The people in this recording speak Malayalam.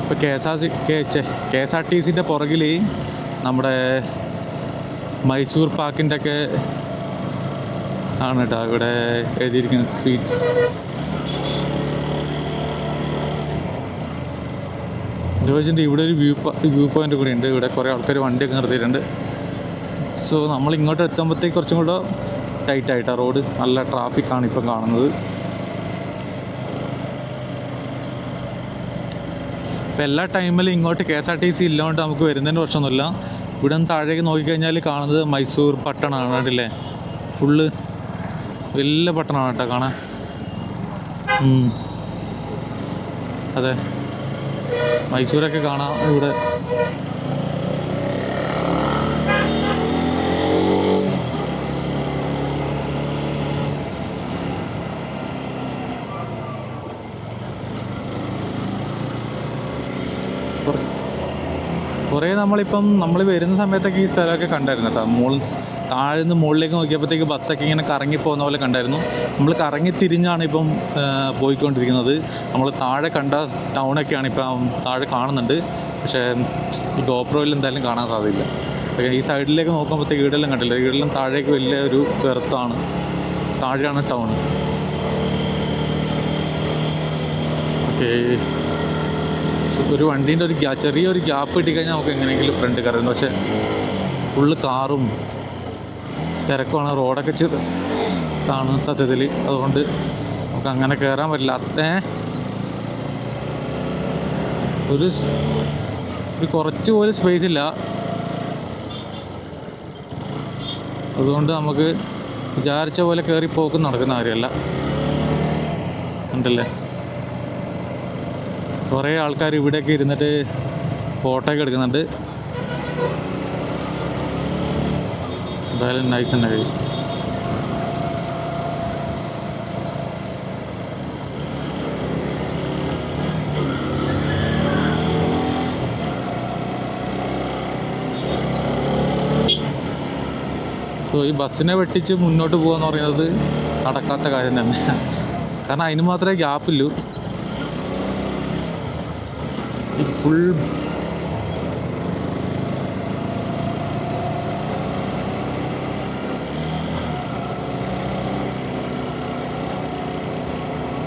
ഇപ്പോൾ കെ എസ് ആർ ടി സിൻ്റെ പുറകിൽ നമ്മുടെ മൈസൂർ പാക്കിൻ്റെ ഒക്കെ ആണ് കേട്ടോ ഇവിടെ എഴുതിയിരിക്കുന്ന സ്വീറ്റ്സ്. ജോജിൻ്റെ ഇവിടെ ഒരു വ്യൂ പോയിൻ്റ് കൂടി ഉണ്ട്. ഇവിടെ കുറേ ആൾക്കാർ വണ്ടിയൊക്കെ നിർത്തിയിട്ടുണ്ട്. സോ നമ്മൾ ഇങ്ങോട്ട് എത്തുമ്പോഴത്തേക്ക് കുറച്ചും കൂടെ ടൈറ്റായിട്ടാണ് റോഡ്. നല്ല ട്രാഫിക്കാണ് ഇപ്പം കാണുന്നത്. ഇപ്പം എല്ലാ ടൈമിലും ഇങ്ങോട്ട് K S R T C ഇല്ലാണ്ട് നമുക്ക് വരുന്നതിന് പ്രശ്നമൊന്നുമില്ല. ഇവിടെ നിന്ന് താഴേക്ക് നോക്കിക്കഴിഞ്ഞാൽ കാണുന്നത് മൈസൂർ പട്ടണമാണ്. കണ്ടില്ലേ, ഫുള്ള് വലിയ പട്ടണമാണ് കേട്ടോ കാണാൻ. അതെ, മൈസൂരൊക്കെ കാണാം ഇവിടെ. കുറേ നമ്മൾ വരുന്ന സമയത്തൊക്കെ ഈ സ്ഥലമൊക്കെ കണ്ടായിരുന്നു കേട്ടോ. താഴെ നിന്ന് മുകളിലേക്ക് നോക്കിയപ്പോഴത്തേക്ക് ബസ്സൊക്കെ ഇങ്ങനെ കറങ്ങി പോകുന്ന പോലെ കണ്ടായിരുന്നു. നമ്മൾ കറങ്ങി തിരിഞ്ഞാണ് ഇപ്പം പോയിക്കൊണ്ടിരിക്കുന്നത്. നമ്മൾ താഴെ കണ്ട ടൗണൊക്കെയാണ് ഇപ്പം താഴെ കാണുന്നുണ്ട്. പക്ഷേ ഈ ഗോപ്രോയിൽ എന്തായാലും കാണാൻ സാധ്യതയില്ല. ഈ സൈഡിലേക്ക് നോക്കുമ്പോഴത്തേക്ക് വീടെല്ലാം കണ്ടില്ല. വീടെല്ലാം താഴേക്ക് വലിയ ഒരു ഗർത്താണ്. താഴെയാണ് ടൗൺ. ഓക്കെ, ഒരു വണ്ടീൻ്റെ ചെറിയൊരു ഗ്യാപ്പ് കിട്ടിക്കഴിഞ്ഞാൽ നമുക്ക് എങ്ങനെയെങ്കിലും ഫ്രണ്ട് കയറുന്നു. പക്ഷേ ഫുള്ള് കാറും തിരക്കുമാണ്. റോഡൊക്കെ ചെറുതാണ് സത്യത്തിൽ. അതുകൊണ്ട് നമുക്ക് അങ്ങനെ കയറാൻ പറ്റില്ല. ഒരു കുറച്ച് പോലും സ്പേസ് ഇല്ല. അതുകൊണ്ട് നമുക്ക് വിചാരിച്ച പോലെ കയറി പോക്കും നടക്കുന്ന കാര്യമല്ല. ഉണ്ടല്ലേ, കുറേ ആൾക്കാർ ഇവിടെയൊക്കെ ഇരുന്നിട്ട് ഫോട്ടോ ഒക്കെ എടുക്കുന്നുണ്ട്. എന്തായാലും നൈസ് തന്നെ ഗൈസ്. സോ ഈ ബസ്സിനെ വെട്ടിച്ച് മുന്നോട്ട് പോകുകയെന്ന് പറയുന്നത് നടക്കാത്ത കാര്യം തന്നെ. കാരണം അതിന് മാത്രമേ ഗ്യാപ്പില്ലൂ. ഫുൾ